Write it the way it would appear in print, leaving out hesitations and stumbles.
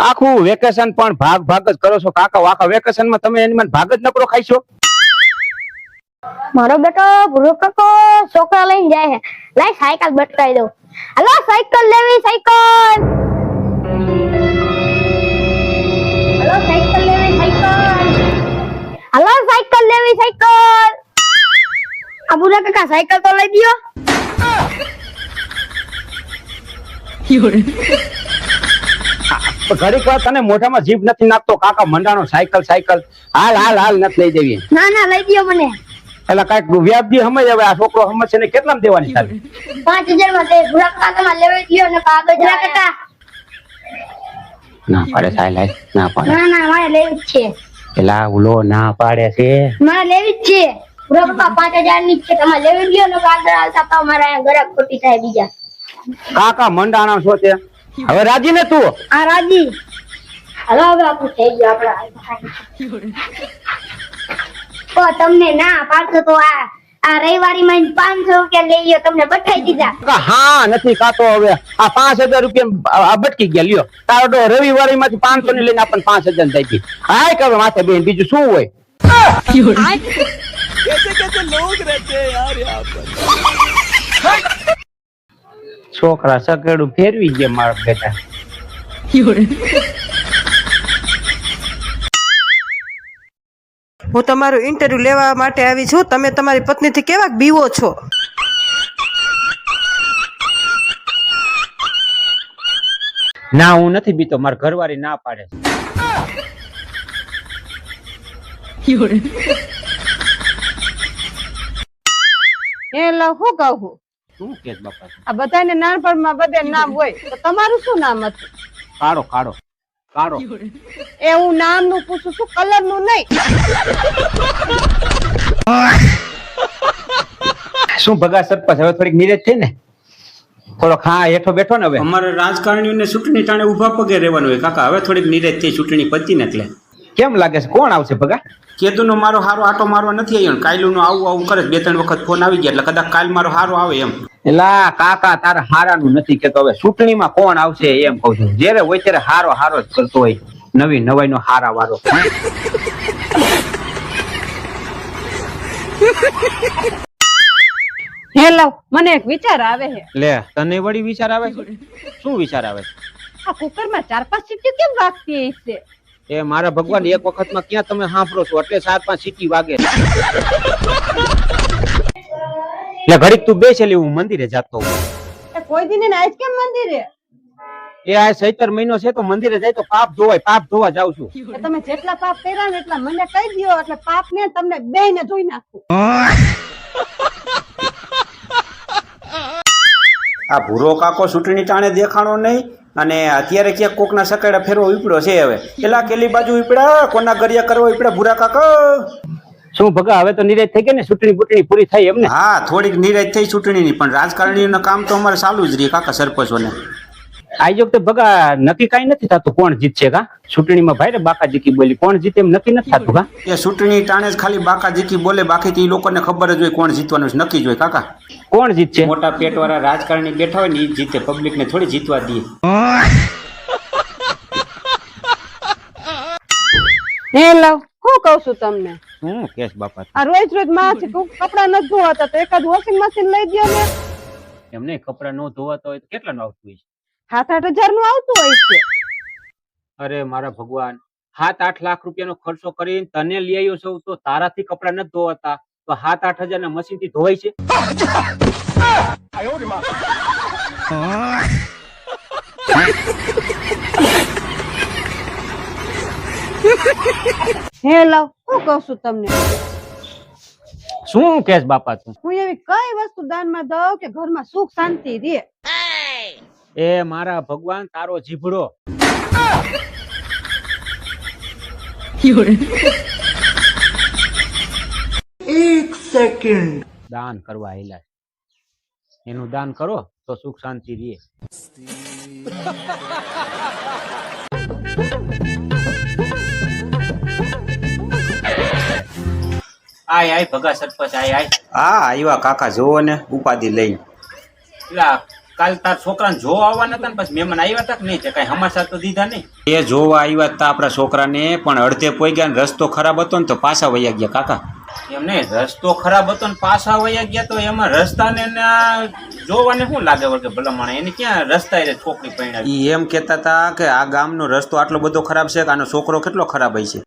આખું વેકેશન પણ ભાગ જ કરો છો કાકા. આખા વેકેશન માં તમે એની ભાગ જ નકરો ખાઈશો. મારો બેટો ભૂરો કાકો છોકરા લઈને જાય છે. લાય સાયકલ બટકાઈ દઉં. હાલો સાયકલ લેવી સાયકલ. હાલો સાયકલ લેવી સાયકલ. હાલો સાયકલ લેવી સાયકલ. આ ભૂરા કાકા સાયકલ તો લઈ દ્યો. ઘડીક વાર તને મોઢામાં જીભ નથી નાખતો કાકા. મંડાનો સાયકલ સાયકલ હાલ હાલ હાલ નથી લઈ દેવી. ના ના લઈ દ્યો મને. એટલે કઈક વ્યાજ દી સમજ. હવે આ છોકરો સમજ છે ને કેટલામ દેવાની ચાલે? 5000 માં દે. ભૂરા કાકા તમારે લેવી દ્યો ને કાગળ ભૂરા કાકા. ના પાડે સાયલ ના પાડે. ના ના મારે લેવી જ છે. એલા ઉલો ના પાડે છે. મારે લેવી જ છે. ભૂરા કાકા 5000 ની છે. તમારે લેવી દ્યો ને કાગળ આલતા તો મારા અહીંયા ગરાક ખોટી થાય બીજા. કાકા મંડાણા છો તે. હવે રાજી ને તું? આ રાજી. હાલો હવે આપણું થઈ ગયું આપણે. ઓ તમને ના પાડતો તો આ રવિવારી માં 500 રૂપિયા લઈ ગયો તમને બઠાઈ દીધા. હા નથી કાતો. હવે આ 5000 રૂપિયા બટકી ગયા. લ્યો તારો તો રવિવારી માંથી 500 ની લઈને આપણને 5000 થઈ ગઈ. હાય કરો માથે બેન બીજું શું હોય? છોકરા સકેડું ફેરવી ગયા મારા બેટા. હું તમારું ઇન્ટરવ્યુ લેવા માટે આવી છું. તમે તમારી પત્નીથી કેવા બીવો છો? ના હું નથી બીતો. મારા ઘરવાળી ના પાડે. એ લવ હું કહું. શું કેસ બાપા? આ બધાને નાનપણમાં બધે નામ હોય તો તમારું શું નામ હતું? કાળો કાળો કાળો. એ હું નામ નું પૂછું છું, કલર નું નહીં. શું ભગા સરપંચ હવે થોડીક નીરજ થઈ ને? થોડો ખા હેઠો બેઠો ને. હવે અમારે રાજકારણીઓને ચૂંટણી ટાણે ઉભા પગે રહેવાનું હોય કાકા. હવે થોડીક નિરાશ થઈ ચૂંટણી પતી ને એટલે. કેમ લાગે છે કોણ આવશે ભગા? કેદુનો મારો હારો આટો મારવા નથી આવ્યો. કાયલું આવું આવું કરે 2-3 વખત ફોન આવી ગયા એટલે કદાચ કાલ મારો હારો આવે એમ. એલા કાકા તારા હારાનું નથી કેતો. હવે ચૂંટણીમાં કોણ આવશે એમ કઉ છું. જયારે હોય ત્યારે હારો હારો જ કરતો હોય. નવી નવાઈ નો હારા વારો. હે લવ મને એક વિચાર આવે છે. લે તને વળી વિચાર આવે છે? શું વિચાર આવે? આ કુકર માં 4-5 સીટી કેમ વાગતી હશે? એ મારા ભગવાન એક વખતમાં ક્યાં તમે સાંભળો છો? એટલે 4-5 સીટી વાગે. એટલે ઘડીક તું બેસેલી હું મંદિરે જાતો હોઉં. કોઈ દિને આજ કેમ મંદિરે? એ આ ચૈતર મહિનો છે તો મંદિરે જાય તો પાપ ધોવાય. પાપ ધોવા જાઉં છું. તમે જેટલા પાપ કર્યા ને એટલા મને કહી દો એટલે પાપ ને તમને બેયને ધોઈ નાખું. આ ભૂરો કાકો ચૂંટણી ટાણે દેખાણો નહીં અને અત્યારે ક્યાંક કોકના સકેડા ફેરવો ઉપડ્યો છે. હવે પેલા કેલી બાજુ ઉપડ્યા કોના ગરિયા કરવા ઉપડ્યા ભૂરા કાકો. શું ભગા હવે તો નિરાશ થઈ ગઈ ને? ચૂંટણી બુટણી પૂરી થઈ એમને? હા થોડીક નિરાશ થઈ ચૂંટણીની. પણ રાજકારણીઓનું કામ તો અમારે ચાલુ જ રહે કાકા. સરપંચોને આઈ વખતે ભગા નક્કી કઈ નથી થતું કોણ જીતશે. કા ચૂંટણીમાં ભાઈ ને બાકા જીકી બોલી કોણ જીતે એમ નક્કી નથી થતું. કા એ ચૂંટણી ટાણે જ ખાલી બાકા જીકી બોલે. બાકી તો એ લોકોને ખબર જ હોય કોણ જીતવાનું છે. નક્કી જ હોય કાકા. કોણ જીતશે? મોટા પેટ વાળા રાજકારણી બેઠા હોય ને એ જીતે. પબ્લિક ને થોડી જીતવા દે. હે લવ હું કહું છું તમને. શું કેસ બાપા? આ રોજ રોજ માં કપડા ન ધોવાતા તો એકાદ વોશિંગ મશીન લઈ દો ને. એમને કપડા ન ધોવાતા હોય તો કેટલા નું આવતું હોય છે? 7-8 હજાર નું આવતું હોય છે. અરે મારા ભગવાન 7-8 લાખ રૂપિયાનો ખર્ચો કરીને તને લઈ આવ્યો છું તો તારાથી કપડા નથી ધોવાતા તો 7-8 હજાર ના મશીન થી ધોવાય છે? હે લવ હું કહું છું તમને. શું કેસ બાપા તું? હું એવી કઈ વસ્તુ દાનમાં દઉં કે ઘરમાં સુખ શાંતિ રહે? એ મારા ભગવાન તારો જીભડો. એક સેકન્ડ દાન કરવા આયેલા એનું દાન કરો તો સુખ શાંતિ રહે. આય આય ભગા સરપંચ આય આય. હા આવ્યા કાકા જોવો ને ઉપાધિ લઈને. પેલા કાલ તાર છોકરાને જોવા આવવાના હતા ને પછી મહેમાન આવ્યા હતા કે નહીં તે કઈ સમાચાર તો દીધા નહીં. એ જોવા આવ્યા હતા આપણા છોકરાને, પણ અડધે પોઈ ગયા ને રસ્તો ખરાબ હતો ને તો પાછા વયા ગયા કાકા. એમ નહીં, રસ્તો ખરાબ હતો ને પાછા વયા ગયા તો એમાં રસ્તાને ને આ જોવાને શું લાગે વળગે ભલામણ એને ક્યાં રસ્તા એ છોકરી પરણાવી. ઈ એમ કહેતા હતા કે આ ગામનો રસ્તો આટલો બધો ખરાબ છે કે આનો છોકરો કેટલો ખરાબ હશે.